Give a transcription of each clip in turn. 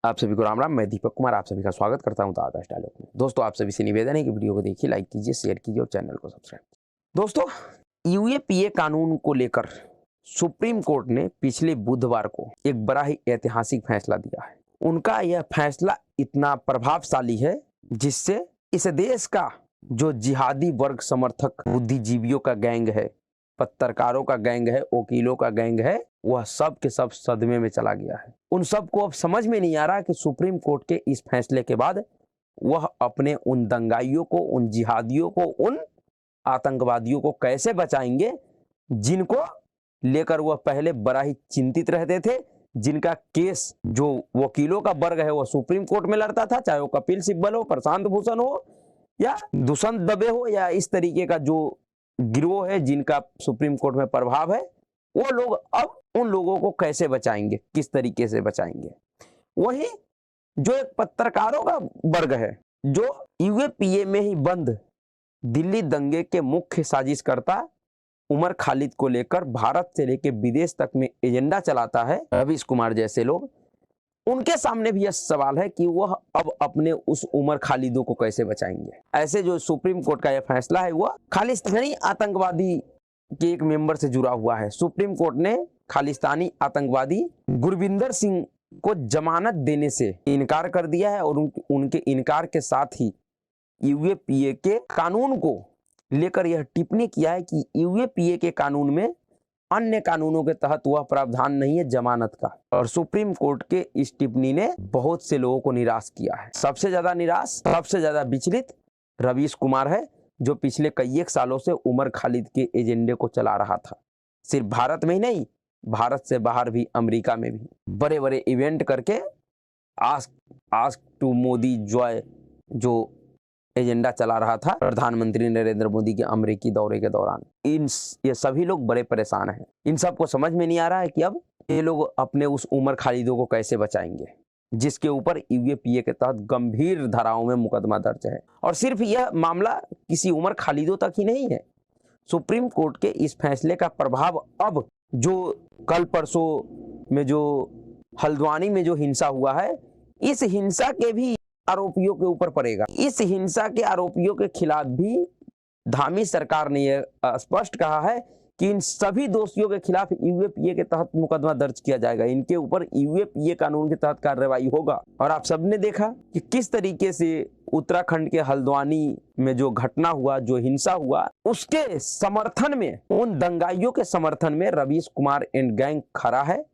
आप सभी को राम राम। मैं दीपक कुमार आप सभी का स्वागत करता हूं आदर्श डायलॉग में। दोस्तों, आप सभी से निवेदन है कि वीडियो को देखिए, लाइक कीजिए, शेयर कीजिए और चैनल को सब्सक्राइब कीजिए। दोस्तों, यूएपीए कानून को लेकर सुप्रीम कोर्ट ने पिछले बुधवार को एक बड़ा ही ऐतिहासिक फैसला दिया है। उनका यह फैसला इतना प्रभावशाली है जिससे इस देश का जो जिहादी वर्ग समर्थक बुद्धिजीवियों का गैंग है, पत्रकारों का गैंग है, वकीलों का गैंग है, वह सब के सब सदमे में चला गया है। उन सबको अब समझ में नहीं आ रहा कि सुप्रीम कोर्ट के इस फैसले के बाद वह अपने उन दंगाइयों को, उन जिहादियों को, उन आतंकवादियों को कैसे बचाएंगे जिनको लेकर वह पहले बड़ा ही चिंतित रहते थे, जिनका केस जो वकीलों का वर्ग है वह सुप्रीम कोर्ट में लड़ता था, चाहे वो कपिल सिब्बल हो, प्रशांत भूषण हो या दुष्यंत दबे हो या इस तरीके का जो गिरोह है जिनका सुप्रीम कोर्ट में प्रभाव है, वो लोग अब उन लोगों को कैसे बचाएंगे, किस तरीके से बचाएंगे। वही जो एक पत्रकारों का वर्ग है जो यूएपीए में ही बंद दिल्ली दंगे के मुख्य साजिशकर्ता उमर खालिद को लेकर भारत से लेकर विदेश तक में एजेंडा चलाता है, रवीश कुमार जैसे लोग, उनके सामने भी यह सवाल है कि वह अब अपने उस उमर खालिदों को कैसे बचाएंगे। ऐसे जो सुप्रीम कोर्ट का यह फैसला है वह खालिस्तानी आतंकवादी के एक मेंबर से जुड़ा हुआ है। सुप्रीम कोर्ट ने खालिस्तानी आतंकवादी गुरविंदर सिंह को जमानत देने से इनकार कर दिया है और उनके इनकार के साथ ही यूएपीए के कानून को लेकर यह टिप्पणी किया है कि यूएपीए के कानून में अन्य कानूनों के तहत वह प्रावधान नहीं है जमानत का। और सुप्रीम कोर्ट के इस टिप्पणी ने बहुत से लोगों को निराश किया है। सबसे ज्यादा निराश, सबसे ज्यादा विचलित रवीश कुमार है, जो पिछले कई एक सालों से उमर खालिद के एजेंडे को चला रहा था। सिर्फ भारत में ही नहीं, भारत से बाहर भी, अमेरिका में भी बड़े बड़े इवेंट करके आस्क टू मोदी जॉय जो एजेंडा चला रहा था प्रधानमंत्री नरेंद्र मोदी के अमेरिकी दौरे के दौरान। ये सभी लोग बड़े परेशान हैं। इन सबको समझ में नहीं आ रहा है कि अब ये लोग अपने उस उमर खालिदों को कैसे बचाएंगे, जिसके ऊपर यूएपीए के तहत गंभीर धाराओं में मुकदमा दर्ज है। और सिर्फ यह मामला किसी उमर खालिदों तक ही नहीं है। सुप्रीम कोर्ट के इस फैसले का प्रभाव अब जो कल परसों में जो हल्द्वानी में जो हिंसा हुआ है, इस हिंसा के भी आरोपियों के ऊपर पड़ेगा। इस हिंसा के आरोपियों के खिलाफ भी धामी सरकार ने यह स्पष्ट कहा है कि इन सभी दोषियों के खिलाफ यूएपीए के तहत मुकदमा दर्ज किया जाएगा। इनके ऊपर यूएपीए कानून के तहत कार्रवाई होगा। और आप सबने देखा कि किस तरीके से उत्तराखंड के हल्द्वानी में जो घटना हुआ, जो हिंसा हुआ, उसके समर्थन में, उन दंगाइयों के समर्थन में रवीश कुमार एंड गैंग खड़ा है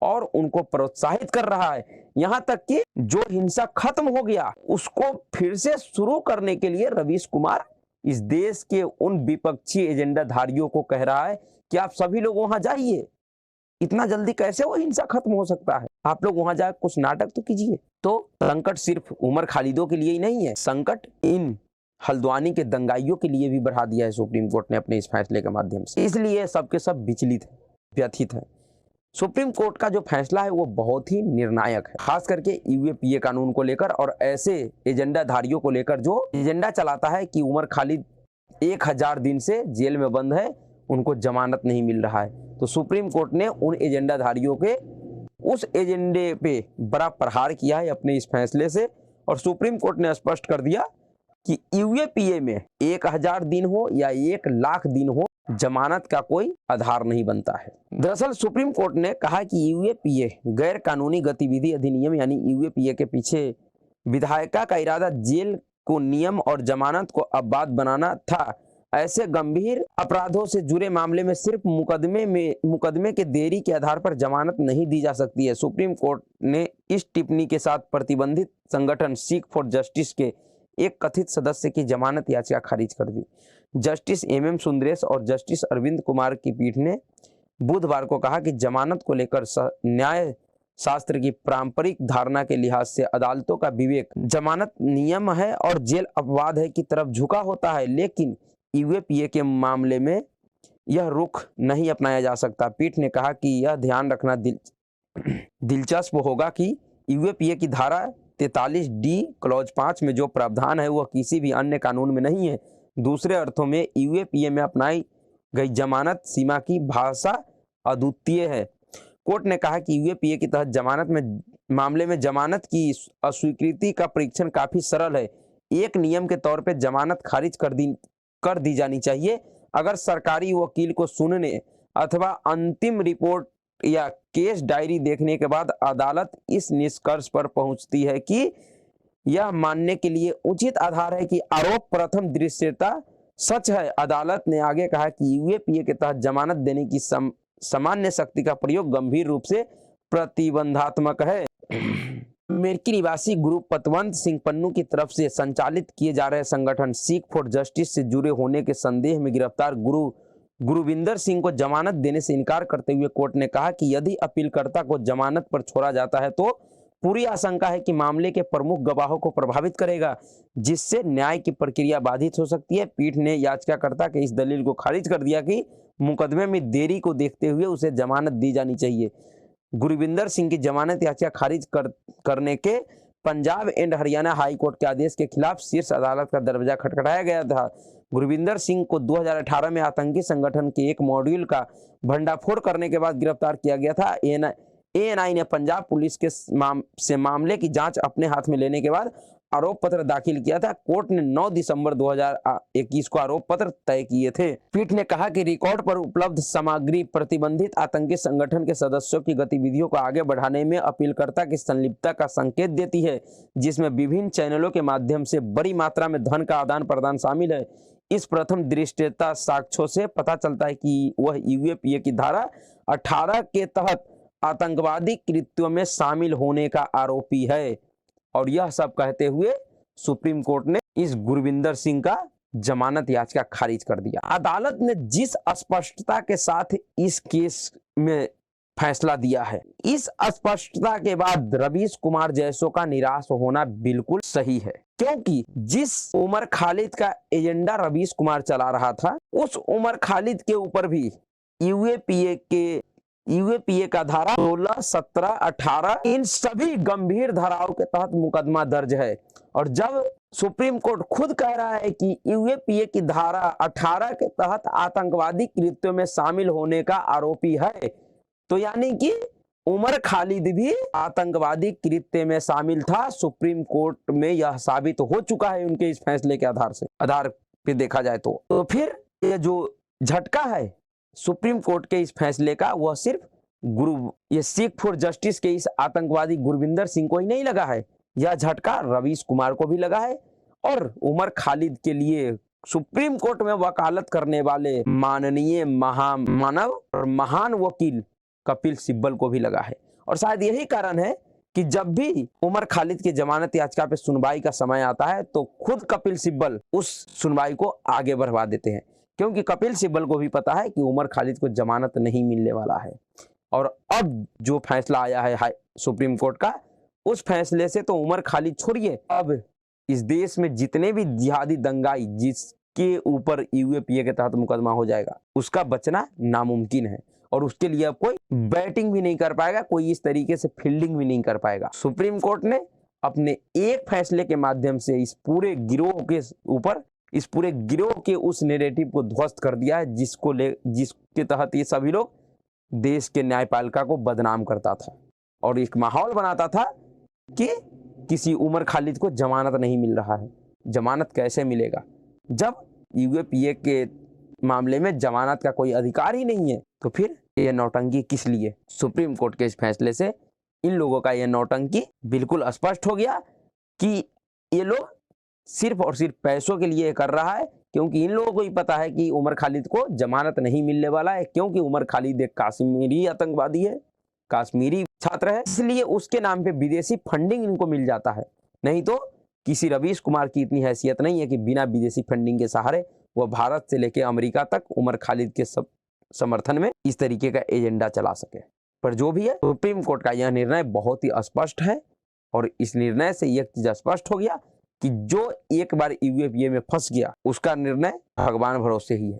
और उनको प्रोत्साहित कर रहा है। यहां तक कि जो हिंसा खत्म हो गया उसको फिर से शुरू करने के लिए रवीश कुमार इस देश के उन विपक्षी एजेंडाधारियों को कह रहा है कि आप सभी लोग वहां जाइए। इतना जल्दी कैसे वो हिंसा खत्म हो सकता है? आप लोग वहां जाकर कुछ नाटक तो कीजिए। तो संकट सिर्फ उमर खालिदों के लिए ही नहीं है, संकट इन हल्द्वानी के दंगाइयों के लिए भी बढ़ा दिया है सुप्रीम कोर्ट ने अपने इस फैसले के माध्यम से। इसलिए सबके सब विचलित है, व्यथित है। सुप्रीम कोर्ट का जो फैसला है वो बहुत ही निर्णायक है, खास करके यूएपीए कानून को लेकर और ऐसे एजेंडाधारियों को लेकर जो एजेंडा चलाता है कि उमर खालिद 1000 दिन से जेल में बंद है, उनको जमानत नहीं मिल रहा है। तो सुप्रीम कोर्ट ने उन एजेंडाधारियों के उस एजेंडे पे बड़ा प्रहार किया है अपने इस फैसले से। और सुप्रीम कोर्ट ने स्पष्ट कर दिया कि यूएपीए में 1000 दिन हो या 1,00,000 दिन हो, जमानत का कोई आधार नहीं बनता है। दरअसल सुप्रीम कोर्ट ने कहा कि यूएपीए गैर कानूनी गतिविधि अधिनियम यानी यूएपीए के पीछे विधायिका का इरादा जेल को नियम और जमानत को अबाध बनाना था। ऐसे गंभीर अपराधों से जुड़े मामले में सिर्फ मुकदमे के देरी के आधार पर जमानत नहीं दी जा सकती है। सुप्रीम कोर्ट ने इस टिप्पणी के साथ प्रतिबंधित संगठन सीक फॉर जस्टिस के एक कथित सदस्य की जमानत याचिका खारिज कर दी। जस्टिस एमएम सुंदरेश और जस्टिस अरविंद कुमार की पीठ ने बुधवार को कहा कि जमानत को लेकर न्याय शास्त्र की पारंपरिक धारणा के लिहाज से अदालतों का विवेक जमानत नियम है और जेल अपवाद है की तरफ झुका होता है, लेकिन यूएपीए के मामले में यह रुख नहीं अपनाया जा सकता। पीठ ने कहा कि यह ध्यान रखना दिलचस्प होगा कि यूएपीए की धारा 43D क्लॉज 5 में जो प्रावधान है वह किसी भी अन्य कानून में नहीं है। दूसरे अर्थों में यूएपीए में अपनाई गई जमानत सीमा की भाषा अद्वितीय है। कोर्ट ने कहा कि यूएपीए के तहत जमानत मामले में जमानत की अस्वीकृति का परीक्षण काफी सरल है। एक नियम के तौर पे जमानत खारिज कर दी जानी चाहिए अगर सरकारी वकील को सुनने अथवा अंतिम रिपोर्ट या केस डायरी देखने के बाद अदालत इस निष्कर्ष पर पहुंचती है कि यह मानने के लिए उचित आधार है कि आरोप प्रथम दृश्यता सच है। अदालत ने आगे कहा कि यूएपीए के तहत जमानत देने की सामान्य शक्ति का प्रयोग गंभीर रूप से प्रतिबंधात्मक है। अमेरिकी निवासी गुरु पतवंत सिंह पन्नू की तरफ से संचालित किए जा रहे संगठन सीख फॉर जस्टिस से जुड़े होने के संदेह में गिरफ्तार गुरविंदर सिंह को जमानत देने से इनकार करते हुए कोर्ट ने कहा कि यदि अपीलकर्ता को जमानत पर छोड़ा जाता है तो पूरी आशंका है कि मामले के प्रमुख गवाहों को प्रभावित करेगा, जिससे न्याय की प्रक्रिया बाधित हो सकती है। पीठ ने याचिकाकर्ता के इस दलील को खारिज कर दिया कि मुकदमे में देरी को देखते हुए उसे जमानत दी जानी चाहिए। गुरविंदर सिंह की जमानत याचिका खारिज करने के Punjab and Haryana high court के आदेश के खिलाफ शीर्ष अदालत का दरवाजा खटखटाया गया था। गुरविंदर सिंह को 2018 में आतंकी संगठन के एक मॉड्यूल का भंडाफोड़ करने के बाद गिरफ्तार किया गया था। एएनआई ने पंजाब पुलिस के से मामले की जांच अपने हाथ में लेने के बाद आरोप पत्र दाखिल किया था। कोर्ट ने 9 दिसंबर 2021 को आरोप पत्र तय किए थे। पीठ ने कहा कि रिकॉर्ड पर उपलब्ध सामग्री प्रतिबंधित आतंकी संगठन के सदस्यों की गतिविधियों को आगे बढ़ाने में अपीलकर्ता की संलिप्तता का संकेत देती है, जिसमें विभिन्न चैनलों के माध्यम से बड़ी मात्रा में धन का आदान प्रदान शामिल है। इस प्रथम दृष्टता साक्ष्यों से पता चलता है कि वह यूएपीए की धारा 18 के तहत आतंकवादी कृत्यों में शामिल होने का आरोपी है। और यह सब कहते हुए सुप्रीम कोर्ट ने इस गुरविंदर सिंह का जमानत याचिका खारिज कर दिया। अदालत ने जिस स्पष्टता के साथ इस केस में फैसला दिया है, इस स्पष्टता के बाद रवीश कुमार जैसों का निराश होना बिल्कुल सही है, क्योंकि जिस उमर खालिद का एजेंडा रवीश कुमार चला रहा था, उस उमर खालिद के ऊपर भी यूएपीए का धारा 16, 17, 18 इन सभी गंभीर धाराओं के तहत मुकदमा दर्ज है। और जब सुप्रीम कोर्ट खुद कह रहा है कि यूएपीए की धारा 18 के तहत आतंकवादी कृत्यों में शामिल होने का आरोपी है, तो यानी कि उमर खालिद भी आतंकवादी कृत्य में शामिल था। सुप्रीम कोर्ट में यह साबित हो चुका है उनके इस फैसले के आधार पे देखा जाए तो फिर ये जो झटका है सुप्रीम कोर्ट के इस फैसले का, वह सिर्फ ये सीख फॉर जस्टिस के इस आतंकवादी गुरविंदर सिंह को ही नहीं लगा है, यह झटका रवीश कुमार को भी लगा है और उमर खालिद के लिए सुप्रीम कोर्ट में वकालत करने वाले माननीय महामानव और महान वकील कपिल सिब्बल को भी लगा है। और शायद यही कारण है कि जब भी उमर खालिद की जमानत याचिका पे सुनवाई का समय आता है तो खुद कपिल सिब्बल उस सुनवाई को आगे बढ़वा देते हैं, क्योंकि कपिल सिब्बल को भी पता है कि उमर खालिद को जमानत नहीं मिलने वाला है। और अब जो फैसला आया है सुप्रीम कोर्ट का, उस फैसले से तो उमर खालिद छोड़िए, अब इस देश में जितने भी जिहादी दंगाई जिसके ऊपर यूएपीए के तहत मुकदमा हो जाएगा, उसका बचना नामुमकिन है। और उसके लिए अब कोई बैटिंग भी नहीं कर पाएगा, कोई इस तरीके से फील्डिंग भी नहीं कर पाएगा। सुप्रीम कोर्ट ने अपने एक फैसले के माध्यम से इस पूरे गिरोह के उस नैरेटिव को ध्वस्त कर दिया है, जिसके तहत ये सभी लोग देश के न्यायपालिका को बदनाम करता था और एक माहौल बनाता था कि किसी उमर खालिद को जमानत नहीं मिल रहा है। जमानत कैसे मिलेगा जब यूएपीए के मामले में जमानत का कोई अधिकार ही नहीं है? तो फिर ये नौटंकी किस लिए? सुप्रीम कोर्ट के इस फैसले से इन लोगों का ये नौटंकी बिल्कुल स्पष्ट हो गया कि ये लोग सिर्फ और सिर्फ पैसों के लिए कर रहा है, क्योंकि इन लोगों को ही पता है कि उमर खालिद को जमानत नहीं मिलने वाला है, क्योंकि उमर खालिद एक कश्मीरी आतंकवादी है, कश्मीरी छात्र है, इसलिए उसके नाम पे विदेशी फंडिंग इनको मिल जाता है। नहीं तो किसी रवीश कुमार की इतनी हैसियत नहीं है कि बिना विदेशी फंडिंग के सहारे वह भारत से लेकर अमेरिका तक उमर खालिद के समर्थन में इस तरीके का एजेंडा चला सके। पर जो भी है, सुप्रीम कोर्ट का यह निर्णय बहुत ही स्पष्ट है और इस निर्णय से एक चीज स्पष्ट हो गया कि जो एक बार यूएपीए में फंस गया उसका निर्णय भगवान भरोसे ही है।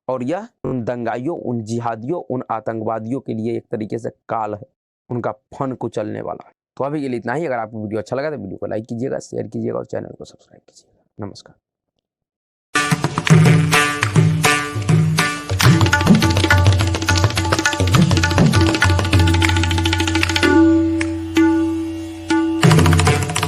और यह उन दंगाइयों, उन जिहादियों, उन आतंकवादियों के लिए एक तरीके से काल है, उनका फन कुचलने वाला है। तो अभी के लिए इतना ही। अगर आपको वीडियो अच्छा लगा तो वीडियो को लाइक कीजिएगा, शेयर कीजिएगा और चैनल को सब्सक्राइब कीजिएगा। नमस्कार।